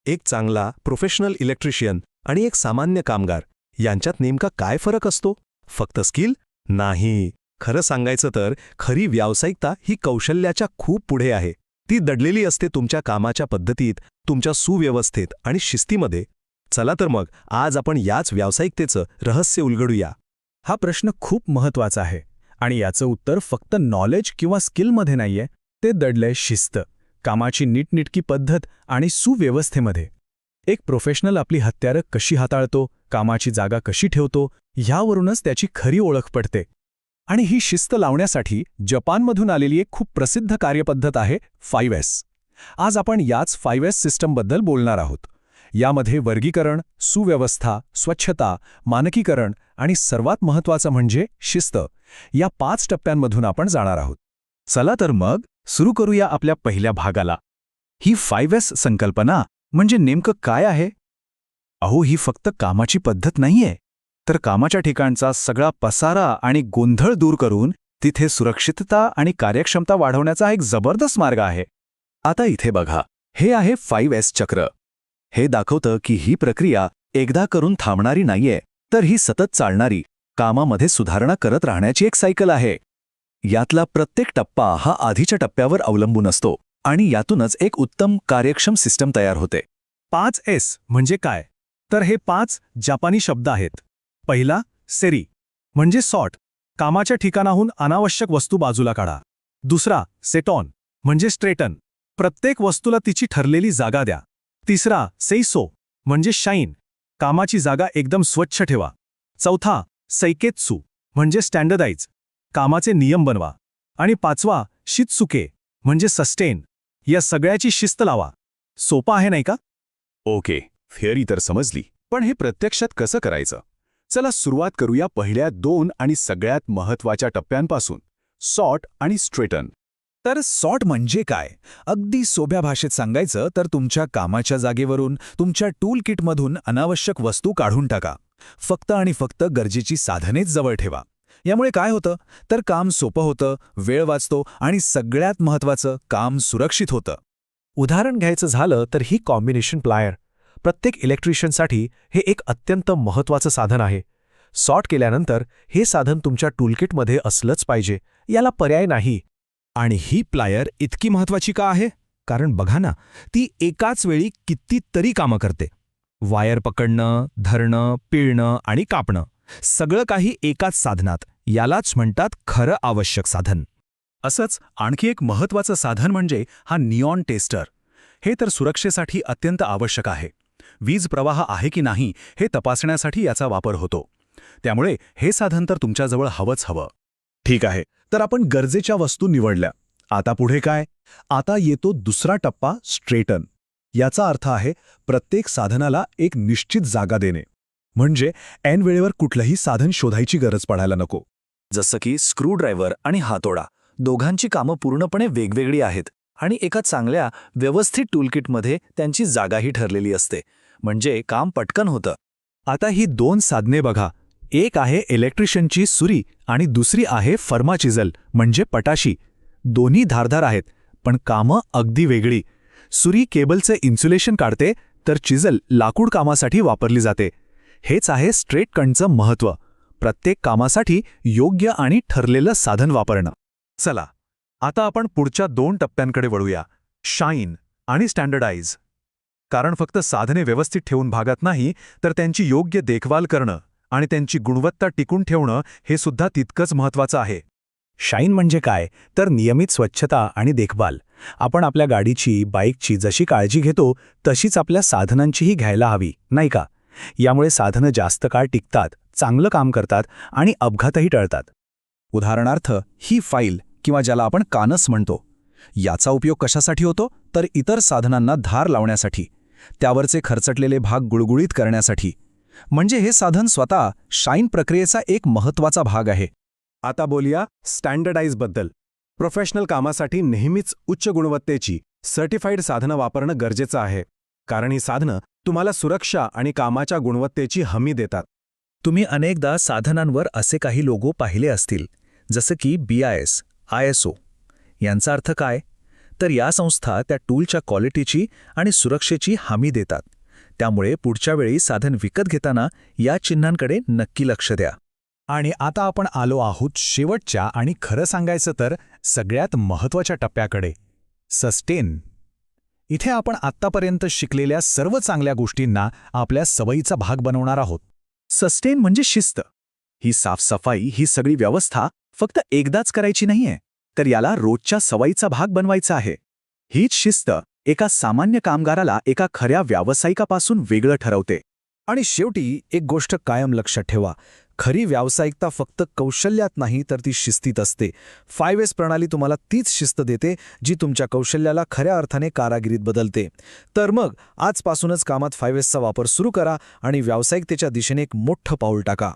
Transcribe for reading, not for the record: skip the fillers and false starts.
एक चांगला professional electrician आणि एक सामान्य कामगार यांच्यात नेमका काय फरक असतो? फक्त स्किल? नाही. खरं सांगायचं तर खरी व्यावसायिकता ही कौशल्याच्या खूप पुढे आहे. ती दडलेली असते तुमच्या कामाच्या पद्धतीत, तुमच्या सुव्यवस्थेत आणि शिस्तीमध्ये. चला तर मग आज आपण याच व्यावसायिकतेचं रहस्य उलगडूया. हा प्रश्न खूप महत्वाचा आहे आणि याचं उत्तर फक्त नॉलेज किंवा स्किलमध्ये नाहीये, ते दडलंय शिस्त, कामाची नीटनेटकी पद्धत आणि सुव्यवस्थेमध्ये. एक प्रोफेशनल आपली हत्यारं कशी हाताळतो, कामाची जागा कशी ठेवतो, ह्यावरूनच त्याची खरी ओळख पडते. आणि ही शिस्त लावण्यासाठी जपानमधून आलेली एक खूप प्रसिद्ध कार्यपद्धत आहे 5S. आज आपण याच 5S सिस्टमबद्दल बोलणार आहोत. यामध्ये वर्गीकरण, सुव्यवस्था, स्वच्छता, मानकीकरण आणि सर्वात महत्त्वाचं म्हणजे शिस्त, या 5 टप्प्यांमधून आपण जाणार आहोत. चला तर मग सुरू करूया आपल्या पहिल्या भागाला. ही 5S संकल्पना म्हणजे नेमकं काय आहे? अहो, ही फक्त कामाची पद्धत नाहीये, तर कामाच्या ठिकाणचा सगळा पसारा आणि गोंधळ दूर करून तिथे सुरक्षितता आणि कार्यक्षमता वाढवण्याचा एक जबरदस्त मार्ग आहे. आता इथे बघा, हे आहे 5S चक्र. हे दाखवतं की ही प्रक्रिया एकदा करून थांबणारी नाहीये, तर ही सतत चालणारी, कामामध्ये सुधारणा करत राहण्याची एक सायकल आहे. यातला प्रत्येक टप्पा हा आधीच्या टप्प्यावर अवलंबून असतो आणि यातूनच एक उत्तम कार्यक्षम सिस्टम तयार होते. 5S म्हणजे काय? तर हे 5 जपानी शब्द आहेत. पहिला सेरी म्हणजे सॉर्ट, कामाच्या ठिकाणाहून अनावश्यक वस्तू बाजूला काढा. दुसरा सेटॉन म्हणजे स्ट्रेटन, प्रत्येक वस्तूला तिची ठरलेली जागा द्या. तिसरा सेइसो म्हणजे शाईन, कामाची जागा एकदम स्वच्छ ठेवा. चौथा सैकेत्सू म्हणजे स्टँडर्डाइज, कामाचे नियम बनवा. आणि पाचवा शित्सुके म्हणजे सस्टेन, या सगळ्याची शिस्त लावा. सोपं आहे नाही का? ओके, थिअरी तर समजली, पण हे प्रत्यक्षात कसं करायचं? चला सुरुवात करूया पहिल्या 2 आणि सगळ्यात महत्त्वाच्या टप्प्यांपासून, सॉर्ट आणि स्ट्रेटन. तर सॉर्ट म्हणजे काय? अगदी सोप्या भाषेत सांगायचं तर तुमच्या कामाच्या जागेवरून, तुमच्या टूल किटमधून अनावश्यक वस्तू काढून टाका. फक्त आणि फक्त गरजेची साधनेच जवळ ठेवा. यामुळे काय होतं तर काम सोपं होतं, वेळ वाचतो आणि सगळ्यात महत्त्वाचं, काम सुरक्षित होतं. उदाहरण घ्यायचं झालं तर ही कॉम्बिनेशन प्लायर प्रत्येक इलेक्ट्रिशियनसाठी हे एक अत्यंत महत्त्वाचं साधन आहे. सॉर्ट केल्यानंतर हे साधन तुमच्या टूलकिटमध्ये असलंच पाहिजे, याला पर्याय नाही. आणि ही प्लायर इतकी महत्त्वाची का आहे? कारण बघा ना, ती एकाच वेळी कितीतरी कामं करते. वायर पकडणं, धरणं, पिळणं आणि कापणं, सगळं काही एकाच साधनात. यालाच म्हणतात खरं आवश्यक साधन. असंच आणखी एक महत्त्वाचं साधन म्हणजे हा निऑन टेस्टर. हे तर सुरक्षेसाठी अत्यंत आवश्यक आहे. वीज प्रवाह आहे की नाही हे तपासण्यासाठी याचा वापर होतो. त्यामुळे हे साधन तर तुमच्याजवळ हवंच हवं. ठीक आहे, तर आपण गरजेच्या वस्तू निवडल्या. आता पुढे काय? आता येतो दुसरा टप्पा, स्ट्रेटन. याचा अर्थ आहे प्रत्येक साधनाला एक निश्चित जागा देणे. म्हणजे ऐन वेळेवर कुठलंही साधन शोधायची गरज पडायला नको. जसं की स्क्रूड्रायव्हर आणि हातोडा, दोघांची कामं पूर्णपणे वेगवेगळी आहेत आणि एका चांगल्या व्यवस्थित टूलकिटमध्ये त्यांची जागाही ठरलेली असते, म्हणजे काम पटकन होतं. आता ही 2 साधने बघा. एक आहे इलेक्ट्रिशियनची सुरी आणि दुसरी आहे फर्माचिझल म्हणजे पटाशी. दोन्ही धारदार आहेत, पण कामं अगदी वेगळी. सुरी केबलचे इन्सुलेशन काढते, तर चिझल लाकूड कामासाठी वापरली जाते. हेच आहे स्ट्रेट कटचं महत्त्व, प्रत्येक कामासाठी योग्य आणि ठरलेलं साधन वापरणं. चला, आता आपण पुढच्या 2 टप्प्यांकडे वळूया, शाईन आणि स्टँडर्डाइज. कारण फक्त साधने व्यवस्थित ठेवून भागत नाही, तर त्यांची योग्य देखभाल करणं आणि त्यांची गुणवत्ता टिकून ठेवणं हे सुद्धा तितकंच महत्त्वाचं आहे. शाईन म्हणजे काय? तर नियमित स्वच्छता आणि देखभाल. आपण आपल्या गाडीची, बाईकची जशी काळजी घेतो तशीच आपल्या साधनांचीही घ्यायला हवी, नाही का? यामुळे साधनं जास्त काळ टिकतात, चांगलं काम करतात आणि अपघातही टळतात. उदाहरणार्थ ही फाईल किंवा ज्याला आपण कानस म्हणतो, याचा उपयोग कशासाठी होतो? तर इतर साधनांना धार लावण्यासाठी, त्यावरचे खरचटलेले भाग गुळगुळीत करण्यासाठी. म्हणजे हे साधन स्वतः शाईन प्रक्रियेचा एक महत्त्वाचा भाग आहे. आता बोलूया स्टँडर्डाइजबद्दल. प्रोफेशनल कामासाठी नेहमीच उच्च गुणवत्तेची सर्टिफाईड साधनं वापरणं गरजेचं आहे, कारण ही साधनं तुम्हाला सुरक्षा आणि कामाच्या गुणवत्तेची हमी देतात. तुम्ही अनेकदा साधनांवर असे काही लोगो पाहिले असतील, जसं की BIS, ISO. यांचा अर्थ काय? तर या संस्था त्या टूलच्या क्वालिटीची आणि सुरक्षेची हमी देतात. त्यामुळे पुढच्या वेळी साधन विकत घेताना या चिन्हांकडे नक्की लक्ष द्या. आणि आता आपण आलो आहोत शेवटच्या आणि खरं सांगायचं तर सगळ्यात महत्त्वाच्या टप्प्याकडे, सस्टेन. इथे आपण आत्तापर्यंत शिकलेल्या सर्व चांगल्या गोष्टींना आपल्या सवयीचा भाग बनवणार आहोत. सस्टेन म्हणजे शिस्त. ही साफसफाई, ही सगळी व्यवस्था फक्त एकदाच करायची नाहीये, तर याला रोजच्या सवयीचा भाग बनवायचा आहे. हीच शिस्त एका सामान्य कामगाराला एका खऱ्या व्यावसायिकापासून वेगळं ठरवते. आणि शेवटी एक गोष्ट कायम लक्षात ठेवा, खरी व्यावसायिकता फक्त कौशल्यात नाही तर ती शिस्तीत असते. 5S प्रणाली तुम्हाला तीच शिस्त देते जी तुमच्या कौशल्याला खऱ्या अर्थाने कारागिरीत बदलते. तर मग आजपासूनच कामात 5Sचा वापर सुरू करा आणि व्यावसायिकतेच्या दिशेने एक मोठं पाऊल टाका.